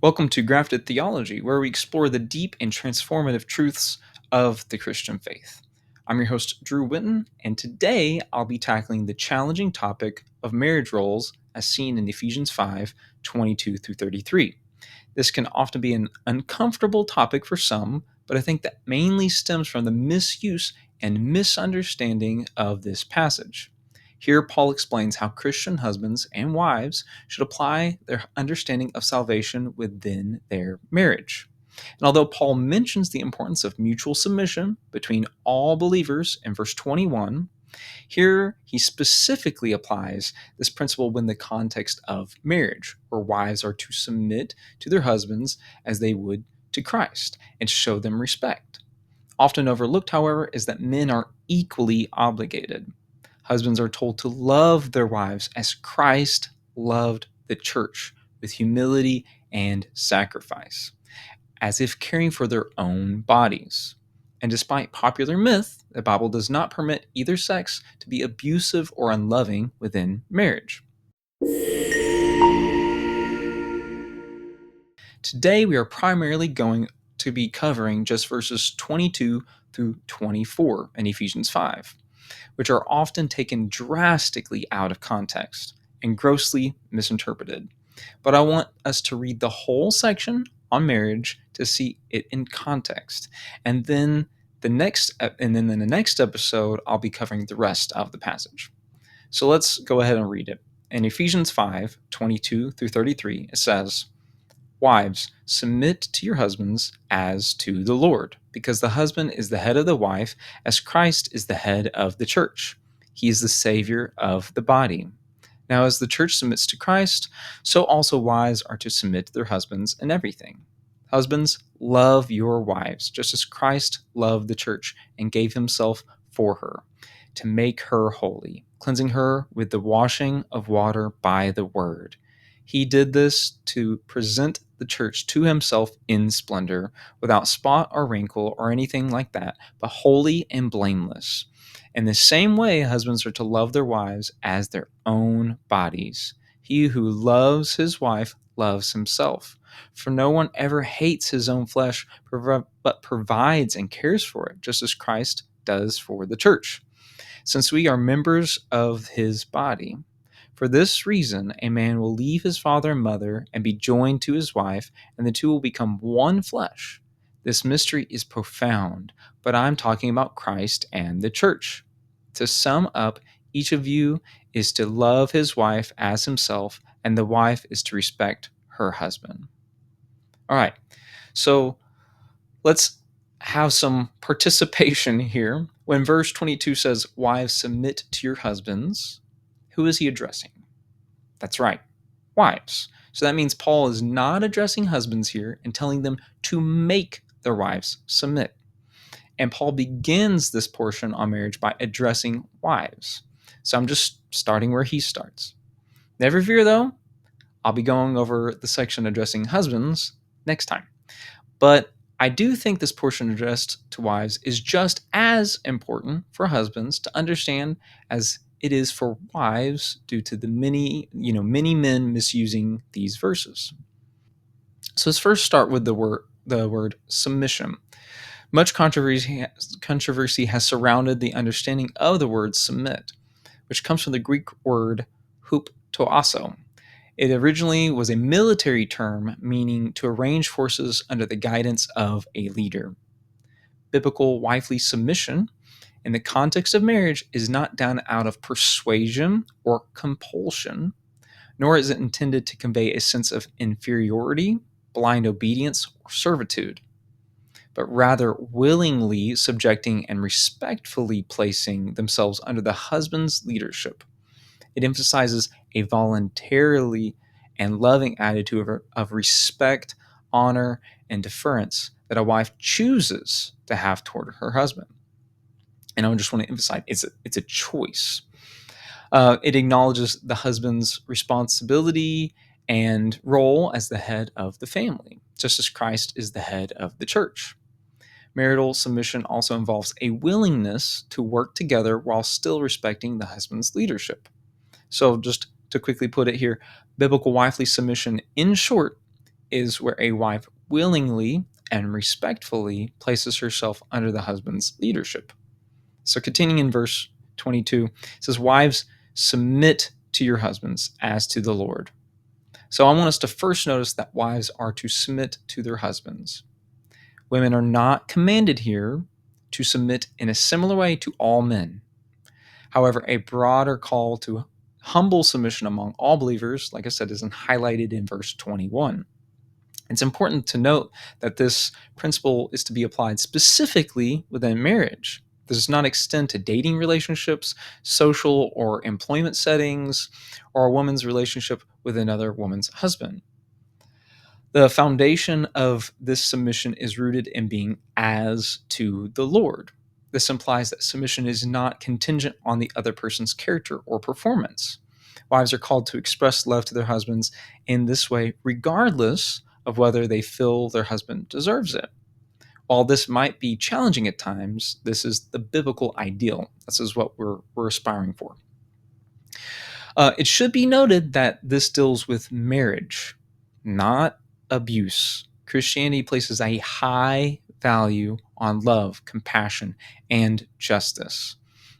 Welcome to Grafted Theology, where we explore the deep and transformative truths of the Christian faith. I'm your host, Drew Winton, and today I'll be tackling the challenging topic of marriage roles as seen in Ephesians 5:22 through 33. This can often be an uncomfortable topic for some, but I think that mainly stems from the misuse and misunderstanding of this passage. Here, Paul explains how Christian husbands and wives should apply their understanding of salvation within their marriage. And although Paul mentions the importance of mutual submission between all believers in verse 21, here he specifically applies this principle within the context of marriage, where wives are to submit to their husbands as they would to Christ and show them respect. Often overlooked, however, is that men are equally obligated. Husbands are told to love their wives as Christ loved the church, with humility and sacrifice, as if caring for their own bodies. And despite popular myth, the Bible does not permit either sex to be abusive or unloving within marriage. Today, we are primarily going to be covering just verses 22 through 24 in Ephesians 5, which are often taken drastically out of context and grossly misinterpreted. But I want us to read the whole section on marriage to see it in context. And then in the next episode, I'll be covering the rest of the passage. So let's go ahead and read it. In Ephesians 5:22 through 33, it says, "Wives, submit to your husbands as to the Lord, because the husband is the head of the wife, as Christ is the head of the church. He is the Savior of the body. Now, as the church submits to Christ, so also wives are to submit to their husbands in everything. Husbands, love your wives, just as Christ loved the church and gave himself for her, to make her holy, cleansing her with the washing of water by the word. He did this to present the church to himself in splendor, without spot or wrinkle or anything like that, but holy and blameless. In the same way, husbands are to love their wives as their own bodies. He who loves his wife loves himself. For no one ever hates his own flesh, but provides and cares for it, just as Christ does for the church, since we are members of his body. For this reason, a man will leave his father and mother and be joined to his wife, and the two will become one flesh. This mystery is profound, but I'm talking about Christ and the church. To sum up, each of you is to love his wife as himself, and the wife is to respect her husband." All right, so let's have some participation here. When verse 22 says, "Wives, submit to your husbands," who is he addressing? That's right, wives. So that means Paul is not addressing husbands here and telling them to make their wives submit. And Paul begins this portion on marriage by addressing wives. So I'm just starting where he starts. Never fear, though, I'll be going over the section addressing husbands next time. But I do think this portion addressed to wives is just as important for husbands to understand as it is for wives, due to the many men misusing these verses. So let's first start with the word submission. Much controversy has surrounded the understanding of the word submit, which comes from the Greek word huptoasso. It originally was a military term meaning to arrange forces under the guidance of a leader. Biblical wifely submission in the context of marriage is not done out of persuasion or compulsion, nor is it intended to convey a sense of inferiority, blind obedience, or servitude, but rather willingly subjecting and respectfully placing themselves under the husband's leadership. It emphasizes a voluntarily and loving attitude of respect, honor, and deference that a wife chooses to have toward her husband. And I just want to emphasize it's a choice. It acknowledges the husband's responsibility and role as the head of the family, just as Christ is the head of the church. Marital submission also involves a willingness to work together while still respecting the husband's leadership. So just to quickly put it here, biblical wifely submission, in short, is where a wife willingly and respectfully places herself under the husband's leadership. So continuing in verse 22, it says, "Wives, submit to your husbands as to the Lord." So I want us to first notice that wives are to submit to their husbands. Women are not commanded here to submit in a similar way to all men. However, a broader call to humble submission among all believers, like I said, is highlighted in verse 21. It's important to note that this principle is to be applied specifically within marriage. This does not extend to dating relationships, social or employment settings, or a woman's relationship with another woman's husband. The foundation of this submission is rooted in being as to the Lord. This implies that submission is not contingent on the other person's character or performance. Wives are called to express love to their husbands in this way, regardless of whether they feel their husband deserves it. While this might be challenging at times, this is the biblical ideal. This is what we're aspiring for. It should be noted that this deals with marriage, not abuse. Christianity places a high value on love, compassion, and justice.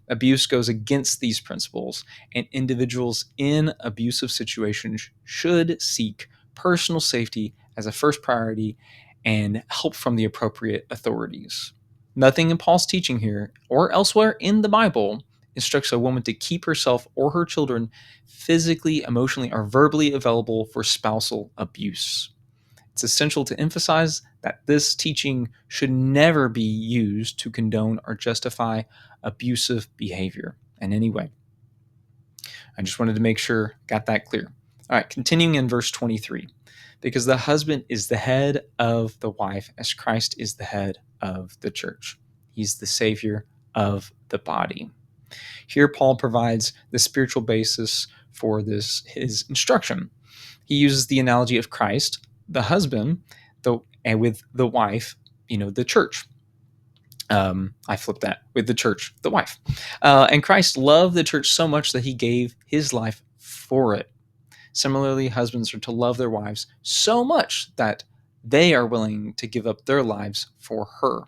Abuse goes against these principles, and individuals in abusive situations should seek personal safety as a first priority and help from the appropriate authorities. Nothing in Paul's teaching here or elsewhere in the Bible instructs a woman to keep herself or her children physically, emotionally, or verbally available for spousal abuse. It's essential to emphasize that this teaching should never be used to condone or justify abusive behavior in any way. I just wanted to make sure I got that clear. All right, continuing in verse 23. Because the husband is the head of the wife, as Christ is the head of the church. He's the Savior of the body. Here, Paul provides the spiritual basis for his instruction. He uses the analogy of Christ, the husband, and with the wife, the church. I flipped that with the church, the wife. And Christ loved the church so much that he gave his life for it. Similarly, husbands are to love their wives so much that they are willing to give up their lives for her.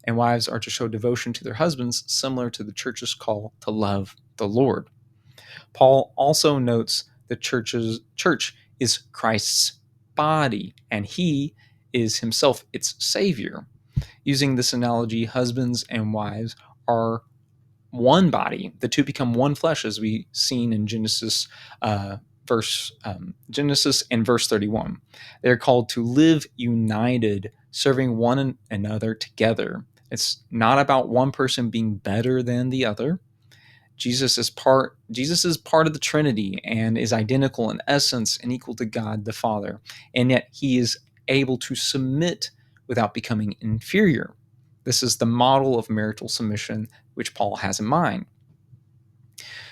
And wives are to show devotion to their husbands, similar to the church's call to love the Lord. Paul also notes the church is Christ's body, and he is himself its Savior. Using this analogy, husbands and wives are one body. The two become one flesh, as we seen in Genesis and verse 31. They're called to live united, serving one another together. It's not about one person being better than the other. Jesus is part of the Trinity and is identical in essence and equal to God the Father, and yet he is able to submit without becoming inferior. This is the model of marital submission which Paul has in mind.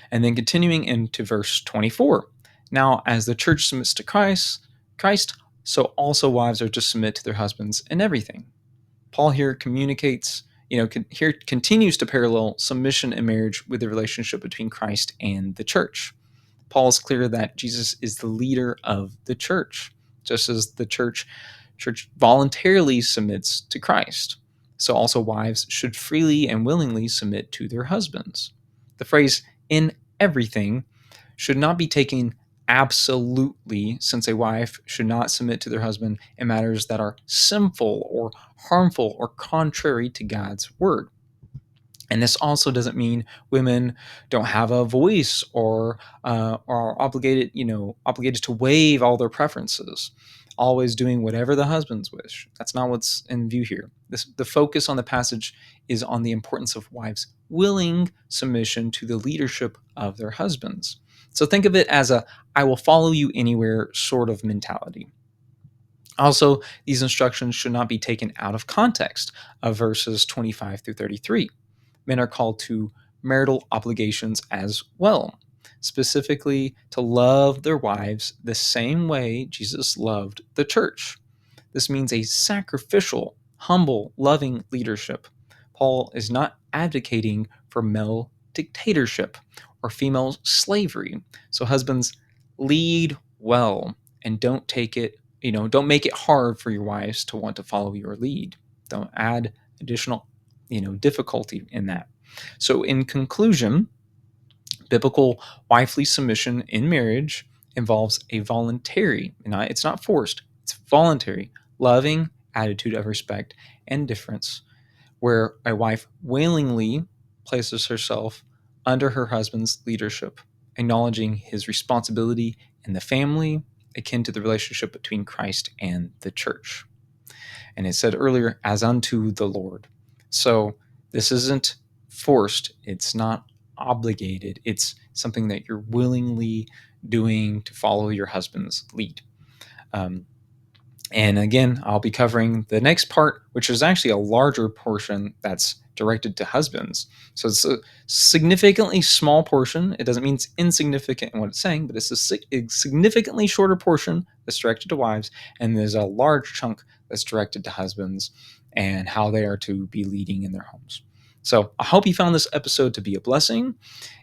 And then continuing into verse 24. Now, as the church submits to Christ, so also wives are to submit to their husbands in everything. Paul here continues to parallel submission in marriage with the relationship between Christ and the church. Paul is clear that Jesus is the leader of the church, just as the church voluntarily submits to Christ. So also wives should freely and willingly submit to their husbands. The phrase "in everything" should not be taken absolutely, since a wife should not submit to their husband in matters that are sinful or harmful or contrary to God's word. And this also doesn't mean women don't have a voice or are obligated to waive all their preferences, always doing whatever the husbands wish. That's not what's in view here. The focus on the passage is on the importance of wives' willing submission to the leadership of their husbands. So think of it as a "I will follow you anywhere" sort of mentality. Also, these instructions should not be taken out of context of verses 25 through 33. Men are called to marital obligations as well, specifically to love their wives the same way Jesus loved the church. This means a sacrificial, humble, loving leadership. Paul is not advocating for male dictatorship or female slavery. So husbands, lead well and don't take it don't make it hard for your wives to want to follow your lead. Don't add additional, difficulty in that. So in conclusion, biblical wifely submission in marriage involves a voluntary, it's not forced, it's voluntary, loving attitude of respect and difference, where a wife willingly places herself under her husband's leadership, acknowledging his responsibility in the family, akin to the relationship between Christ and the church. And it said earlier, as unto the Lord. So this isn't forced, it's not obligated, it's something that you're willingly doing to follow your husband's lead. And again, I'll be covering the next part, which is actually a larger portion that's directed to husbands. So it's a significantly small portion. It doesn't mean it's insignificant in what it's saying, but it's a significantly shorter portion that's directed to wives. And there's a large chunk that's directed to husbands and how they are to be leading in their homes. So I hope you found this episode to be a blessing.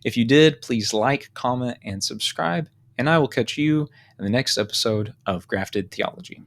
If you did, please like, comment, and subscribe. And I will catch you in the next episode of Grafted Theology.